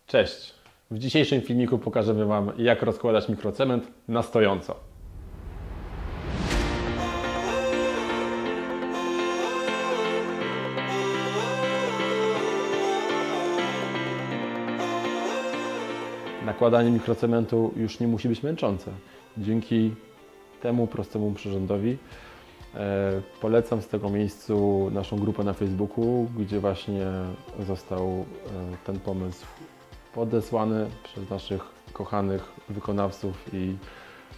Cześć! W dzisiejszym filmiku pokażemy Wam, jak rozkładać mikrocement na stojąco. Nakładanie mikrocementu już nie musi być męczące. Dzięki temu prostemu przyrządowi polecam z tego miejsca naszą grupę na Facebooku, gdzie właśnie został ten pomysł podesłany przez naszych kochanych wykonawców i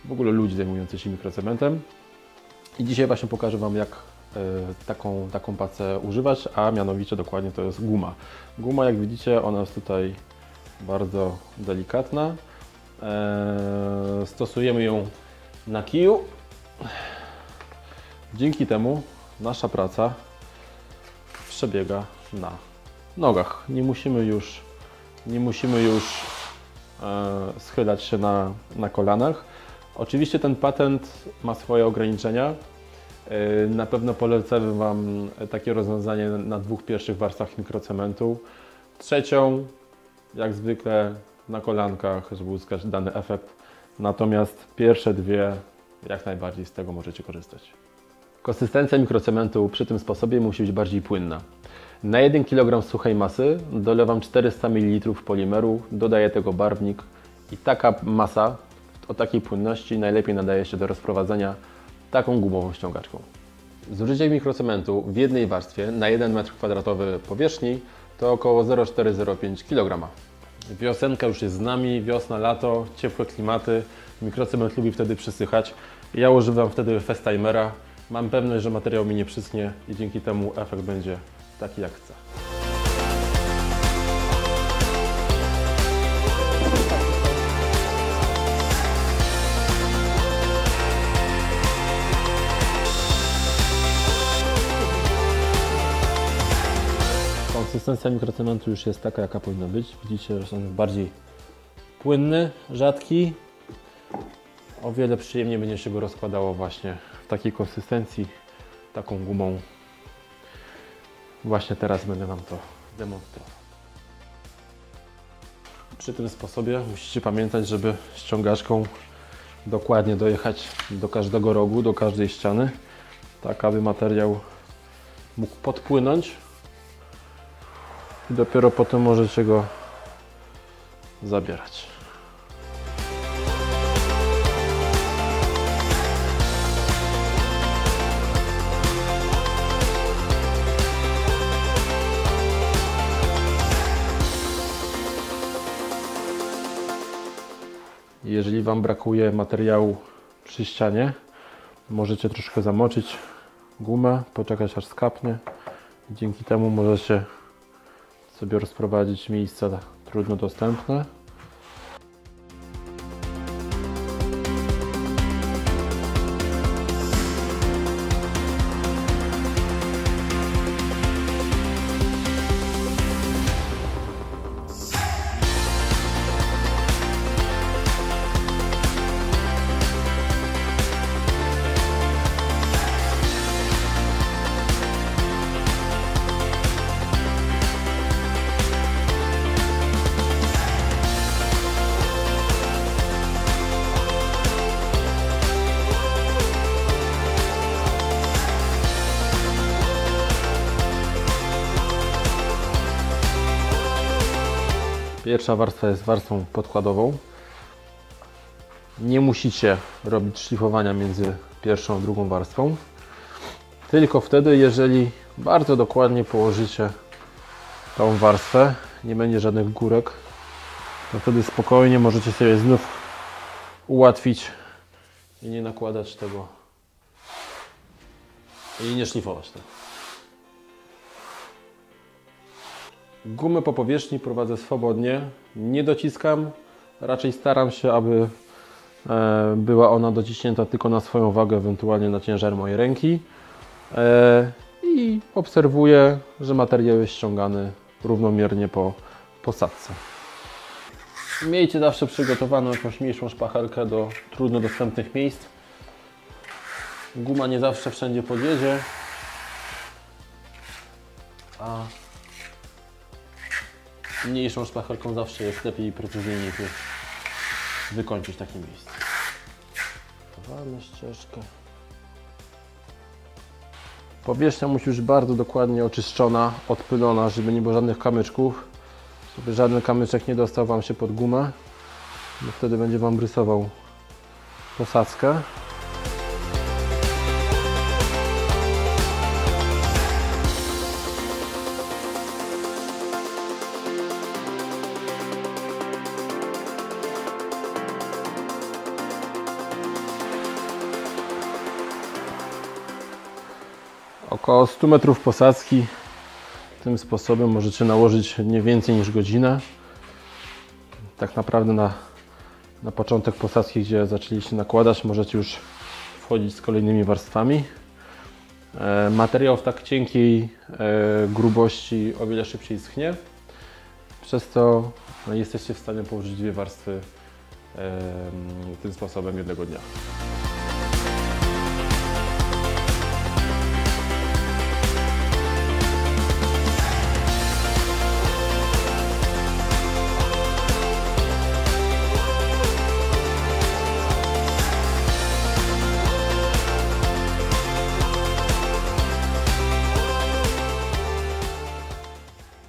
w ogóle ludzi zajmujących się mikrocementem. I dzisiaj właśnie pokażę Wam, jak taką pacę używać, a mianowicie dokładnie to jest guma. Guma, jak widzicie, ona jest tutaj bardzo delikatna. Stosujemy ją na kiju. Dzięki temu nasza praca przebiega na nogach. Nie musimy już schylać się na kolanach. Oczywiście ten patent ma swoje ograniczenia. Na pewno polecamy Wam takie rozwiązanie na dwóch pierwszych warstwach mikrocementu. Trzecią, jak zwykle, na kolankach, żeby uzyskać dany efekt. Natomiast pierwsze dwie, jak najbardziej z tego możecie korzystać. Konsystencja mikrocementu przy tym sposobie musi być bardziej płynna. Na 1 kg suchej masy dolewam 400 ml polimeru, dodaję tego barwnik i taka masa o takiej płynności najlepiej nadaje się do rozprowadzenia taką gumową ściągaczką. Zużycie mikrocementu w jednej warstwie na 1 m2 powierzchni to około 0,4-0,5 kg. Wiosenka już jest z nami, wiosna, lato, ciepłe klimaty, mikrocement lubi wtedy przysychać. Ja używam wtedy Festtimera. Mam pewność, że materiał mi nie przyschnie i dzięki temu efekt będzie taki, jak chcę. Konsystencja mikrocementu już jest taka, jaka powinna być. Widzicie, że on jest bardziej płynny, rzadki. O wiele przyjemniej będzie się go rozkładało właśnie w takiej konsystencji, taką gumą. Właśnie teraz będę Wam to demonstrował. Przy tym sposobie musicie pamiętać, żeby ściągaczką dokładnie dojechać do każdego rogu, do każdej ściany, tak aby materiał mógł podpłynąć i dopiero potem możecie go zabierać. Jeżeli Wam brakuje materiału przy ścianie, możecie troszkę zamoczyć gumę, poczekać aż skapnie. Dzięki temu możecie sobie rozprowadzić miejsca trudno dostępne. Pierwsza warstwa jest warstwą podkładową. Nie musicie robić szlifowania między pierwszą a drugą warstwą. Tylko wtedy, jeżeli bardzo dokładnie położycie tą warstwę, nie będzie żadnych górek, to wtedy spokojnie możecie sobie znów ułatwić i nie nakładać tego i nie szlifować tego. Gumę po powierzchni prowadzę swobodnie, nie dociskam, raczej staram się, aby była ona dociśnięta tylko na swoją wagę, ewentualnie na ciężar mojej ręki i obserwuję, że materiał jest ściągany równomiernie po posadce. Miejcie zawsze przygotowaną jakąś mniejszą szpachelkę do trudno dostępnych miejsc. Guma nie zawsze wszędzie podjedzie, a mniejszą szpachelką zawsze jest lepiej i precyzyjniej wykończyć takie miejsce. Chowamy ścieżkę. Powierzchnia musi być bardzo dokładnie oczyszczona, odpylona, żeby nie było żadnych kamyczków, żeby żaden kamyczek nie dostał Wam się pod gumę, bo wtedy będzie Wam rysował posadzkę. Około 100 metrów posadzki. Tym sposobem możecie nałożyć nie więcej niż godzinę. Tak naprawdę na początek posadzki, gdzie zaczęliście nakładać, możecie już wchodzić z kolejnymi warstwami. Materiał w tak cienkiej grubości o wiele szybciej schnie, przez co jesteście w stanie położyć 2 warstwy tym sposobem jednego dnia.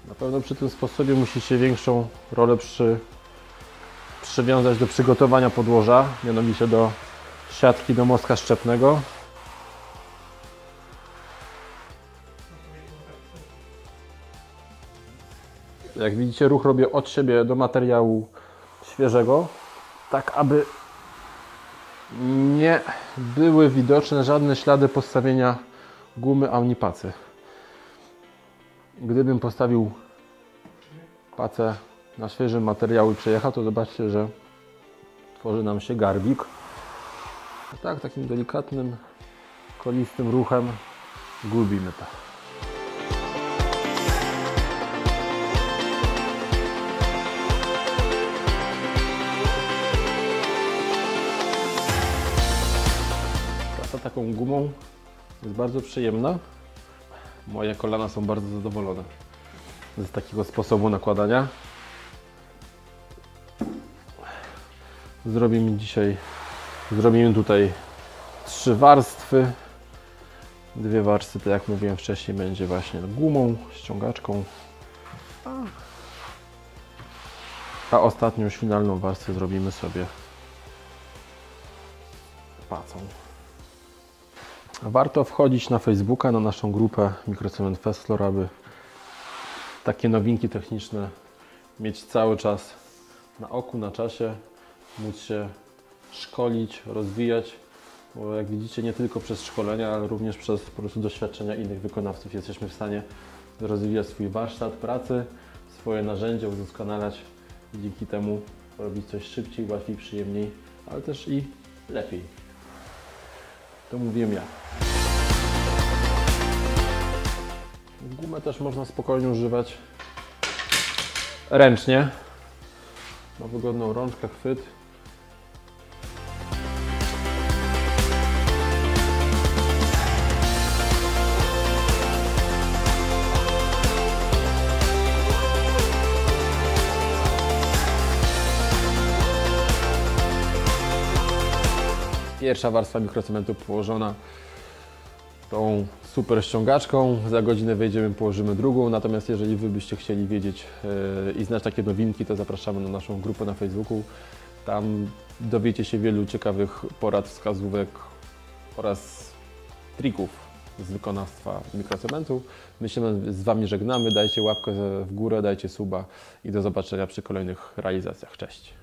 Na pewno przy tym sposobie musicie większą rolę przywiązać do przygotowania podłoża, mianowicie do siatki do mostka szczepnego. Jak widzicie, ruch robię od siebie do materiału świeżego, tak aby nie były widoczne żadne ślady postawienia gumy ani pacy. Gdybym postawił pacę na świeżym materiału i przejechał, to zobaczcie, że tworzy nam się garbik. A tak, takim delikatnym, kolistym ruchem gubimy to. Praca taką gumą jest bardzo przyjemna. Moje kolana są bardzo zadowolone z takiego sposobu nakładania. Zrobimy tutaj 3 warstwy. 2 warstwy, tak jak mówiłem wcześniej, będzie właśnie gumą, ściągaczką. A ostatnią, już finalną warstwę zrobimy sobie pacą. Warto wchodzić na Facebooka, na naszą grupę Mikrocement Fest Floor, aby takie nowinki techniczne mieć cały czas na oku, na czasie, móc się szkolić, rozwijać, bo jak widzicie, nie tylko przez szkolenia, ale również przez po prostu doświadczenia innych wykonawców jesteśmy w stanie rozwijać swój warsztat pracy, swoje narzędzia, udoskonalać i dzięki temu robić coś szybciej, łatwiej, przyjemniej, ale też i lepiej. To mówiłem ja. Gumę też można spokojnie używać ręcznie. Ma wygodną rączkę, chwyt. Pierwsza warstwa mikrocementu położona tą super ściągaczką. Za godzinę wejdziemy, położymy drugą. Natomiast jeżeli Wy byście chcieli wiedzieć i znać takie nowinki, to zapraszamy na naszą grupę na Facebooku. Tam dowiecie się wielu ciekawych porad, wskazówek oraz trików z wykonawstwa mikrocementu. My się z Wami żegnamy. Dajcie łapkę w górę, dajcie suba i do zobaczenia przy kolejnych realizacjach. Cześć!